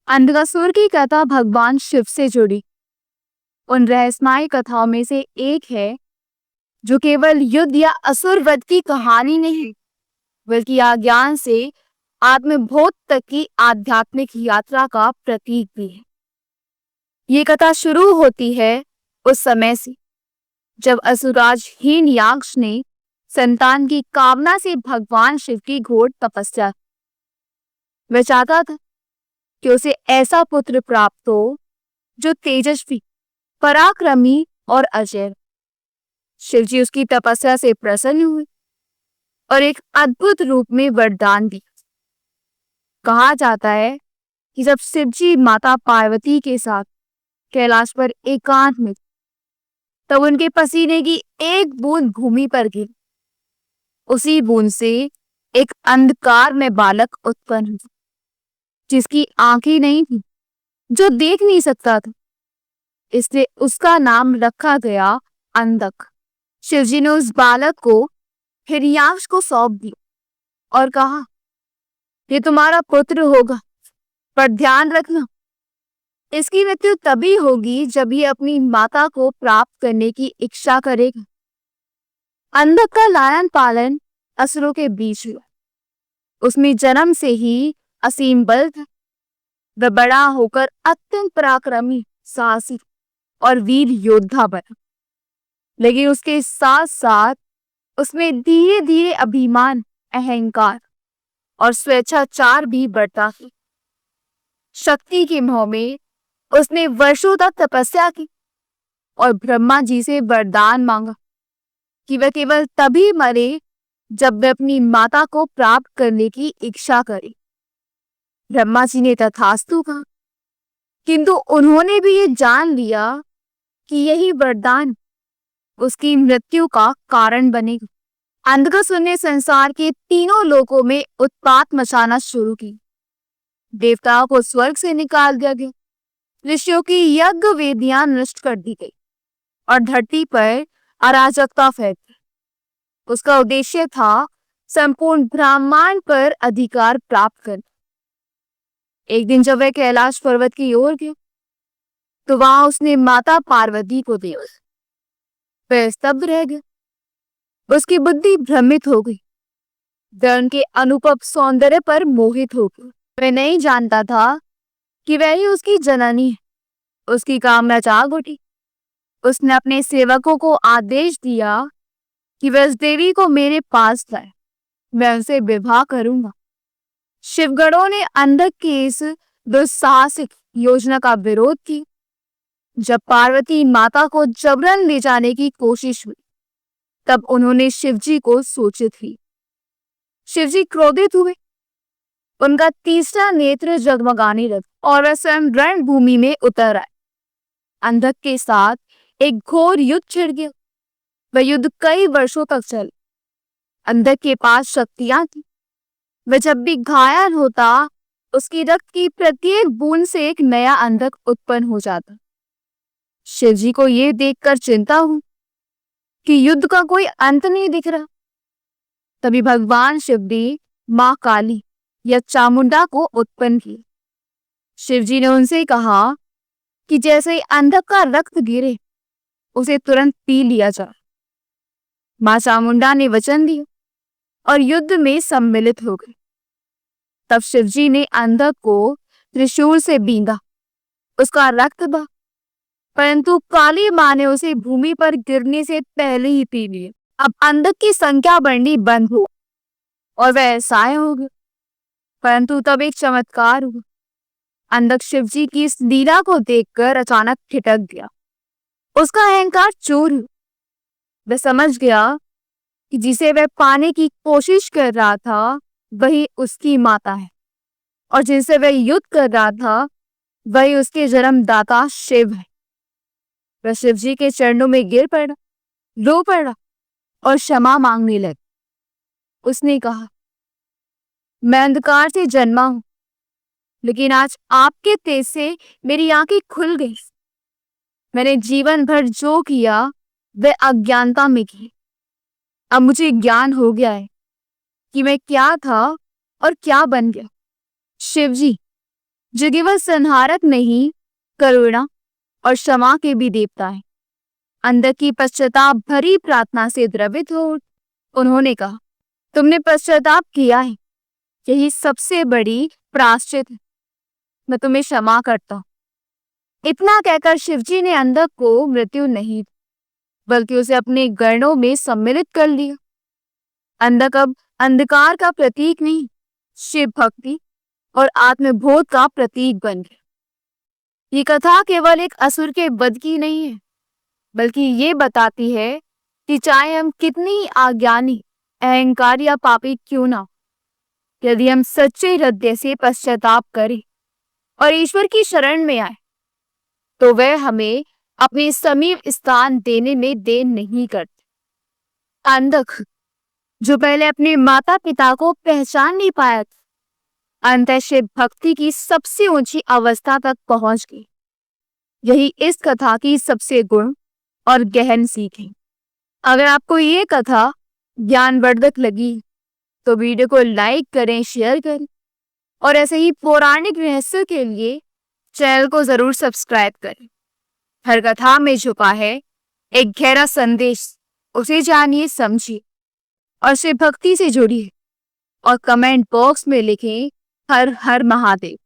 अंधकासुर की कथा भगवान शिव से जुड़ी उन रहस्यमय कथाओं में से एक है जो केवल युद्ध या असुर वध की कहानी नहीं बल्कि अज्ञान से आत्मबोध तक की आध्यात्मिक यात्रा का प्रतीक भी है। ये कथा शुरू होती है उस समय से जब असुराज हिरण्याक्ष ने संतान की कामना से भगवान शिव की घोर तपस्या। वह चाहता था कि उसे ऐसा पुत्र प्राप्त हो जो तेजस्वी, पराक्रमी और अजय। शिवजी उसकी तपस्या से प्रसन्न हुए और एक अद्भुत रूप में वरदान दिया। कहा जाता है कि जब शिवजी माता पार्वती के साथ कैलाश पर एकांत में तब उनके पसीने की एक बूंद भूमि पर गिरी। उसी बूंद से एक अंधकार में बालक उत्पन्न हुआ जिसकी आंखें नहीं थी, जो देख नहीं सकता था। इसलिए उसका नाम रखा गया अंधक। शिवजी ने उस बालक को हिरण्याक्ष को सौंप दिया और कहा, ये तुम्हारा पुत्र होगा, पर ध्यान रखना इसकी मृत्यु तभी होगी जब ये अपनी माता को प्राप्त करने की इच्छा करेगा। अंधक का लालन पालन असुरों के बीच हुआ। उसमें जन्म से ही असीम बल था। वह बड़ा होकर अत्यंत पराक्रमी, साहसी और वीर योद्धा बना। लेकिन उसके साथ साथ उसमें धीरे धीरे अभिमान, अहंकार और स्वेच्छाचार भी बढ़ता है। शक्ति के मोह में उसने वर्षों तक तपस्या की और ब्रह्मा जी से वरदान मांगा कि वह केवल तभी मरे जब वह अपनी माता को प्राप्त करने की इच्छा करे। ब्रह्मा जी ने तथास्तु कहा, किंतु उन्होंने भी ये जान लिया कि यही वरदान उसकी मृत्यु का कारण बनेगा। अंधकासुर ने संसार के तीनों लोकों में उत्पात मचाना शुरू की। देवताओं को स्वर्ग से निकाल दिया गया, ऋषियों की यज्ञ वेदियां नष्ट कर दी गई और धरती पर अराजकता फैल गई। उसका उद्देश्य था संपूर्ण ब्रह्मांड पर अधिकार प्राप्त करना। एक दिन जब वह कैलाश पर्वत की ओर गया तो वहां उसने माता पार्वती को देखा। वह स्तब्ध रह गया। उसकी बुद्धि भ्रमित हो गई। वह उनके अनुपम सौंदर्य पर मोहित हो गया। वह नहीं जानता था कि वह ही उसकी जननी है। उसकी कामना जाग उठी। उसने अपने सेवकों को आदेश दिया कि वह उस देवी को मेरे पास लाए, मैं उनसे विवाह करूंगा। शिवगणों ने अंधक की इस दुस्साहसिक योजना का विरोध किया। जब पार्वती माता को जबरन ले जाने की कोशिश हुई तब उन्होंने शिवजी को सूचित की। शिवजी क्रोधित हुए। उनका तीसरा नेत्र जगमगाने लगा और वह स्वयं रणभूमि में उतर आए। अंधक के साथ एक घोर युद्ध छिड़ गया। वह युद्ध कई वर्षों तक चला। अंधक के पास शक्तियां थी। वह जब भी घायल होता उसकी रक्त की प्रत्येक बूंद से एक नया अंधक उत्पन्न हो जाता। शिवजी को यह देखकर चिंता हुई कि युद्ध का कोई अंत नहीं दिख रहा। तभी भगवान शिव ने मां काली या चामुंडा को उत्पन्न किया। शिवजी ने उनसे कहा कि जैसे ही अंधक का रक्त गिरे उसे तुरंत पी लिया जाए। मां चामुंडा ने वचन दिया और युद्ध में सम्मिलित हो गए। तब शिवजी ने अंधक को त्रिशूल से बींधा। उसका रक्त बहा, परंतु काली मां ने उसे भूमि पर गिरने से पहले ही पी लिया। अब अंधक की संख्या बढ़नी बंद हो और वह असहाय हो गया। परंतु तब एक चमत्कार हुआ। अंधक शिवजी की इस लीला को देखकर अचानक ठिठक गया। उसका अहंकार चूर हुआ। वह समझ गया कि जिसे वह पाने की कोशिश कर रहा था वही उसकी माता है और जिनसे वह युद्ध कर रहा था वही उसके जन्मदाता शिव है। वह शिवजी के चरणों में गिर पड़ा, रो पड़ा और क्षमा मांगने लगा। उसने कहा, मैं अंधकार से जन्मा हूं, लेकिन आज आपके तेज से मेरी आंखें खुल गई। मैंने जीवन भर जो किया वह अज्ञानता में की। अब मुझे ज्ञान हो गया है कि मैं क्या था और क्या बन गया। शिवजी, जो केवल संहारक नहीं, करुणा और क्षमा के भी देवता है। अंदर की पश्चाताप भरी प्रार्थना से द्रवित हो उन्होंने कहा, तुमने पश्चाताप किया है, यही सबसे बड़ी प्रायश्चित है, मैं तुम्हें क्षमा करता हूं। इतना कहकर शिवजी ने अंधक को मृत्यु नहीं बल्कि उसे अपने गणों में सम्मिलित कर लिया। अंधक अब अंधकार का प्रतीक नहीं, शिव भक्ति और आत्मबोध का प्रतीक बन गया। ये कथा केवल एक असुर के वध की नहीं है, बल्कि ये बताती है कि चाहे हम कितनी अज्ञानी, अहंकारी या पापी क्यों ना, यदि हम सच्चे हृदय से पश्चाताप करें और ईश्वर की शरण में आए, तो वह हमें अपने समीप स्थान देने में देर नहीं करते। अंधक जो पहले अपने माता पिता को पहचान नहीं पाया था, अंतः शिव भक्ति की सबसे ऊंची अवस्था तक पहुंच गई। यही इस कथा की सबसे गुण और गहन सीख है। अगर आपको ये कथा ज्ञानवर्धक लगी तो वीडियो को लाइक करें, शेयर करें और ऐसे ही पौराणिक रहस्य के लिए चैनल को जरूर सब्सक्राइब करें। हर कथा में छुपा है एक गहरा संदेश, उसे जानिए, समझिए और शिव भक्ति से जुड़िए और कमेंट बॉक्स में लिखें हर हर महादेव।